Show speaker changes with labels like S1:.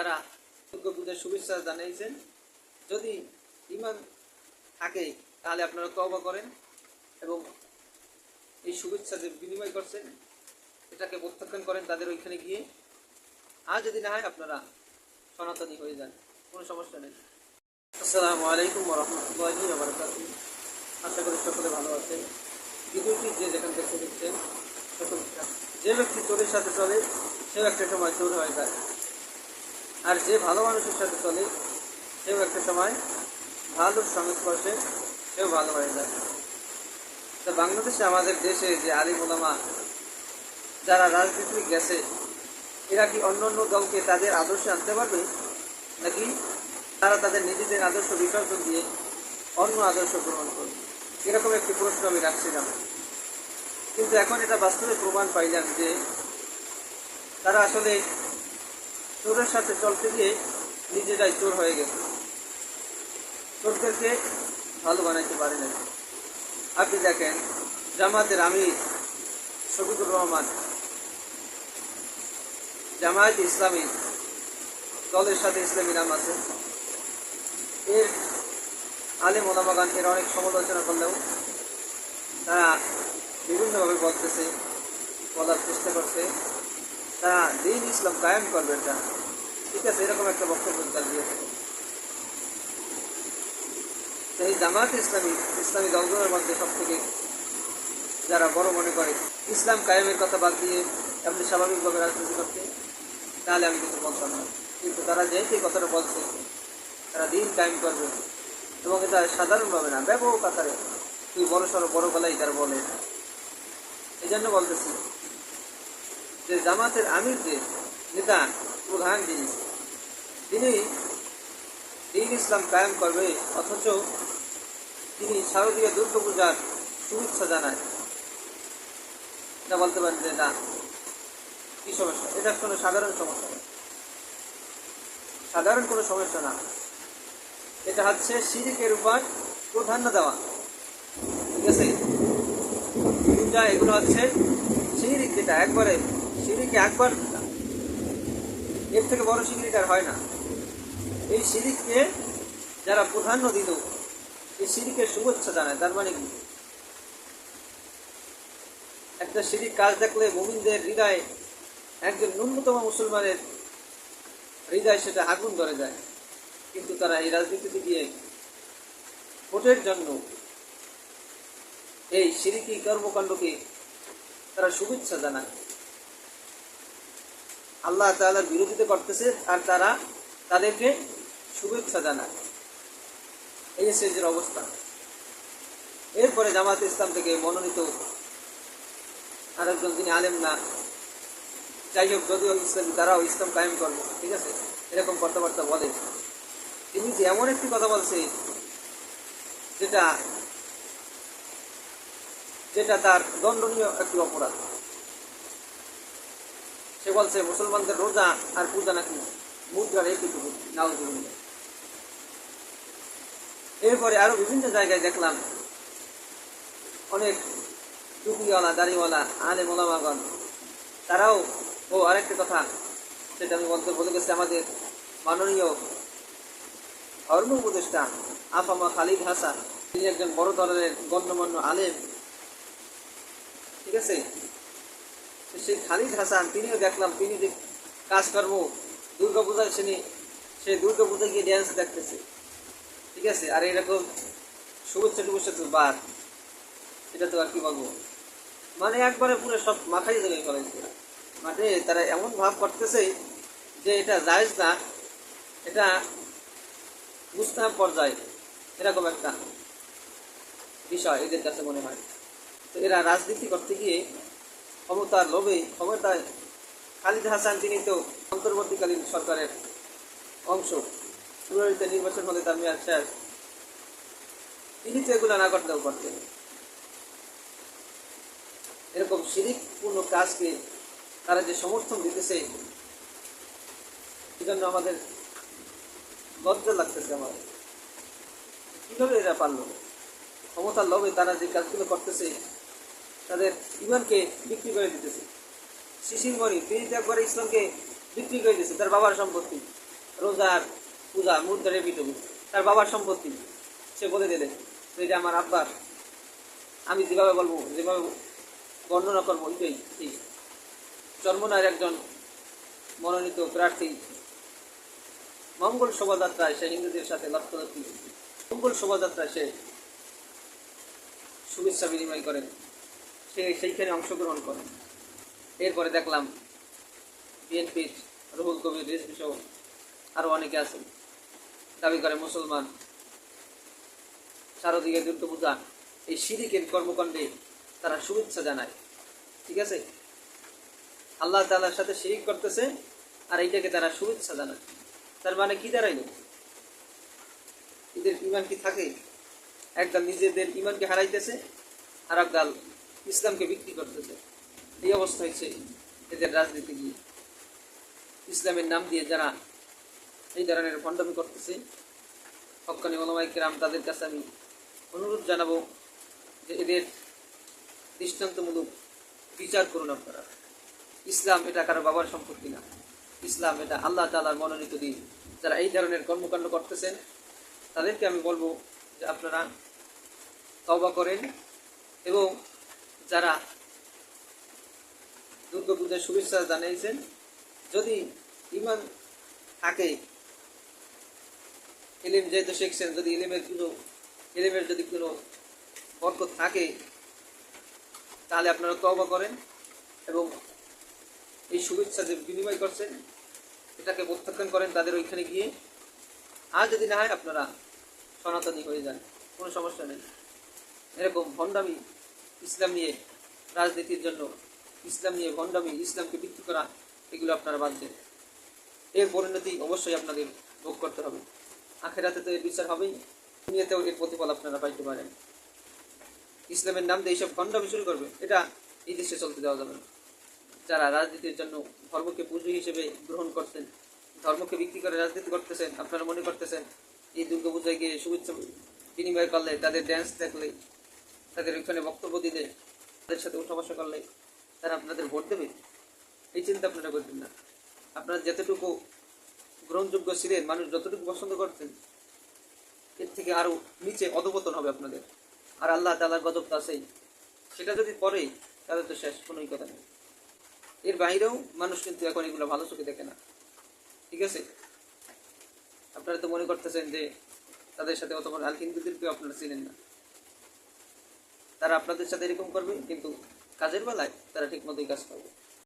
S1: তারা দুর্গা পূজার শুভেচ্ছা জানিয়েছেন। যদি ঈমান থাকে তাহলে আপনারা তওবা করেন এবং এই শুভেচ্ছা যে বিনিময় করছেন এটাকে প্রত্যাখ্যান করেন তাদের ওইখানে গিয়ে। আর যদি না হয় আপনারা সনাতনী হয়ে যান, কোনো সমস্যা নেই। আসসালামু আলাইকুম ওয়া রাহমাতুল্লাহি ওয়া বারাকাতুহু। আশা করি সকলে ভালো আছেন। ভিডিওটি যে যেখান থেকে দেখছেন সকলকে, যে ব্যক্তি চোরের সাথে চলে সেও একটা সময় চোর হয়ে যায়, আর যে ভালো মানুষের সাথে চলে সেও একটা সময় ভালোর সংস্পর্শে সেও ভালো হয়ে যায়। তা বাংলাদেশে, আমাদের দেশে যে আলিম ওলামা যারা রাজনীতি গেছে, এরা কি অন্য অন্য দলকে তাদের আদর্শে আনতে পারবে, নাকি তারা তাদের নিজেদের আদর্শ বিসর্জন দিয়ে অন্য আদর্শ গ্রহণ করবে? এরকম একটি প্রশ্ন আমি রাখছিলাম। কিন্তু এখন এটা বাস্তবে প্রমাণ পাইলাম যে তারা আসলে চোরের সাথে চলতে গিয়ে নিজেরাই চোর হয়ে গেছে, চোরদেরকে ভালো বানাইতে পারে না। আপনি দেখেন, জামাতের আমির শফিকুর রহমান জামায়াত ইসলামী দলের সাথে ইসলামী নাম আছে, এর আলেম ওলামাগান এর অনেক সমালোচনা করলেও তারা বিভিন্নভাবে বলতেছে, বলার চেষ্টা করছে তারা দ্বীন ইসলাম কায়েম করবে। এটা ঠিক আছে, এরকম একটা বক্তব্য তারা দিয়েছে। এই জামায়াত ইসলামী দলগুলোর মধ্যে সব থেকে যারা বড় মনে করে ইসলাম কায়েমের কথা বাদ দিয়ে এমনি স্বাভাবিকভাবে রাজনীতি করতে, তাহলে আমি কিছু বলতাম না। কিন্তু তারা যেহেতু এই কথাটা বলছে তারা দিন কায়েম করবে, এবং এটা সাধারণভাবে না, ব্যাপক আকারে তুই বড় সড়ো বড় গলায় তারা বলে। এই জন্য বলতেছি যে জামাতের আমির যে নেতা, প্রধান যিনি, তিনি দিন ইসলাম কায়েম করবে, অথচ তিনি শারদীয় দুর্গা পূজার শুভেচ্ছা জানায়। এটা বলতে পারেন যে না, কি সমস্যা? এটা কোনো সাধারণ সমস্যা না, সাধারণ কোনো সমস্যা না। এটা হচ্ছে শিরিকের উপর প্রাধান্য দেওয়া। ঠিক আছে, পূজা এগুলো হচ্ছে শিরিক, যেটা একবারে শিরিকে একবার, এর থেকে বড় শিরিক আর হয় না। এই শিরিককে যারা প্রাধান্য দিল, এই শিরিকের শুভেচ্ছা জানায়, তার মানে কি? একটা শিরিক কাজ দেখলে মুমিনদের হৃদয়ে, একজন ন্যূনতম মুসলমানের হৃদয় সেটা আগুন ধরে যায়। কিন্তু তারা এই রাজনীতিতে গিয়ে ভোটের জন্য এই শিরিকি কর্মকাণ্ডকে তারা শুভেচ্ছা জানায়, আল্লাহ তাআলার বিরোধিতা করতেছে, আর তারা তাদেরকে শুভেচ্ছা জানায়। এই যে অবস্থা। এরপরে জামায়াত ইসলাম থেকে মনোনীত আরেকজন, তিনি আলেম না, যাই হোক, যদিও ইসলামী, তারাও ইসলাম কায়েম করবে, ঠিক আছে, এরকম কথাবার্তা বলে। তিনি যে এমন একটি কথা বলছে যেটা যেটা তার দণ্ডনীয় একটি অপরাধ। সে বলছে মুসলমানদের রোজা আর পূজা নাকি মুদ্রার একটুকু নাউজুবিল্লাহ। এরপরে আরো বিভিন্ন জায়গায় দেখলাম অনেক টুপিওয়ালা, দাড়িওয়ালা আলেম ওলামাগণ, তারাও, আরেকটা কথা সেটা আমি বলতে বলে গেছি, আমাদের মাননীয় ধর্ম উপদেষ্টা আফামা খালিদ হাসান, তিনি একজন বড় ধরনের গণ্যমান্য আলেম। ঠিক আছে, সেই খালিদ হাসান তিনিও দেখলাম, তিনি যে কাজকর্ম দুর্গা পূজায় সে দুর্গা পূজায় গিয়ে ড্যান্স দেখতেছে। ঠিক আছে, আর এরকম শুভেচ্ছা টুভেচ্ছা তো বাদ, এটা তো আর কি বলবো, মানে একবারে পুরো সব মাথায় জেগে ফেলেছে। মানে তারা এমন ভাব করতেছে যে এটা জায়েজ না, এটা মুস্তাহাব পর্যায়ে, এরকম একটা বিষয় এদের কাছে মনে হয়। তো এরা রাজনীতি করতে গিয়ে ক্ষমতার লোভে, ক্ষমতায়, খালিদ হাসান তিনি তো অন্তর্বর্তীকালীন সরকারের অংশ, ফেব্রুয়ারিতে নির্বাচন হলে তার মেয়াদ শেষ, তিনি তো এগুলো না করতেও পারতেন। এরকম শিরিকপূর্ণ কাজকে তারা যে সমর্থন দিতেছে, সেজন্য আমাদের লজ্জা লাগতেছে। আমার কিভাবে এরা পারলো? ক্ষমতার লোভে তারা যে কাজগুলো করতেছে, তাদের ইমানকে বিক্রি করে দিতেছে। শিশির মণি, তিনি তো একবারে ইসলামকে বিক্রি করে দিতেছে, তার বাবার সম্পত্তি, রোজার পূজা মুদ্রা রেপিটবি তার বাবার সম্পত্তি সে বলে দিলেন যে এটা আমার আব্বার, আমি যেভাবে বলবো যেভাবে বর্ণনা করবো ওইটাই ঠিক। চরমনার একজন মনোনীত প্রার্থী মঙ্গল শোভাযাত্রায় সে হিন্দুদের সাথে লক্ষ্যলক্ষ্মী মঙ্গল শোভাযাত্রায় সে শুভেচ্ছা বিনিময় করেন, সে সেইখানে অংশগ্রহণ করেন। এরপরে দেখলাম বিএনপির রুহুল কবির রিজভী সহ আরও অনেকে আছেন, দাবি করে মুসলমান, শারদীয় দুর্গাপূজা এই শিরিকের কর্মকাণ্ডে তারা শুভেচ্ছা জানায়। ঠিক আছে, আল্লাহ তাআলার সাথে শিরিক করতেছে আর এইটাকে তারা শুভেচ্ছা জানায়। তার মানে কি দাঁড়াইল? এদের ইমান কি থাকে? একদল নিজেদের ইমানকে হারাইতেছে আর একদল ইসলামকে বিক্রি করতেছে। এই অবস্থা হয়েছে এদের রাজনীতি গিয়ে। ইসলামের নাম দিয়ে যারা এই ধরনের ভণ্ডামি করতেছে, হক্কানি ওলামায়ে কেরাম তাদের কাছে আমি অনুরোধ জানাবো যে এদের দৃষ্টান্তমূলক বিচার করুন আপনারা। ইসলাম এটা কারো বাবার সম্পত্তি না, ইসলাম এটা আল্লাহ তাআলার মনোনীত দিন। যারা এই ধরনের কর্মকাণ্ড করতেছেন তাদেরকে আমি বলবো যে আপনারা তওবা করেন, এবং যারা দুর্গাপূজার শুভেচ্ছা জানিয়েছেন যদি ইমান থাকে, ইলম যেহেতু শিখছেন, যদি ইলমের যদি কোনো বরকত থাকে তাহলে আপনারা তওবা করেন এবং এই শুভেচ্ছা যে বিনিময় করছেন এটাকে প্রত্যাখ্যান করেন তাদের ওইখানে গিয়ে। আর যদি না হয় আপনারা সনাতনী হয়ে যান, কোনো সমস্যা নেই। এরকম ভণ্ডামি ইসলাম নিয়ে রাজনীতির জন্য, ইসলাম নিয়ে ভণ্ডামি, ইসলামকে বিক্রি করা, এগুলো আপনারা বাদ দেন। এর পরিণতি অবশ্যই আপনাদের ভোগ করতে হবে। আখেরাতে তো এর বিচার হবেই, দুনিয়াতেও এর প্রতিফল আপনারা পাইতে পারেন। ইসলামের নাম দিয়ে এইসব ভণ্ডামি শুরু করবে, এটা এই দেশে চলতে দেওয়া যাবে না। যারা রাজনীতির জন্য ধর্মকে পুঁজি হিসেবে গ্রহণ করছেন, ধর্মকে বিক্রি করে রাজনীতি করতেছেন, আপনারা মনে করতেছেন এই দুর্গাপূজায় গিয়ে শুভেচ্ছা বিনিময় করলে, তাদের ড্যান্স দেখলে, তাদের ওইখানে বক্তব্য দিলে, তাদের সাথে উঠা বসা করলে তারা আপনাদের ভোট দেবে, এই চিন্তা আপনারা করবেন না। আপনারা যতটুকু গ্রহণযোগ্য ছিলেন, মানুষ যতটুকু পছন্দ করতেন, এর থেকে আরও নিচে অধপতন হবে আপনাদের। আর আল্লাহ তাআলার গজব তো আছেই, সেটা যদি পড়ে তাহলে তো শেষ, কোনোই কথা নেই। এর বাইরেও মানুষ কিন্তু এখন এগুলো ভালো চোখে দেখে না। ঠিক আছে, আপনারা তো মনে করতেছেন যে তাদের সাথে অত বড়, আর হিন্দুদেরকেও আপনারা চিনেন না। তারা আপনাদের সাথে এরকম করবে, কিন্তু কাজের বেলায় তারা ঠিক মতোই কাজ করবে।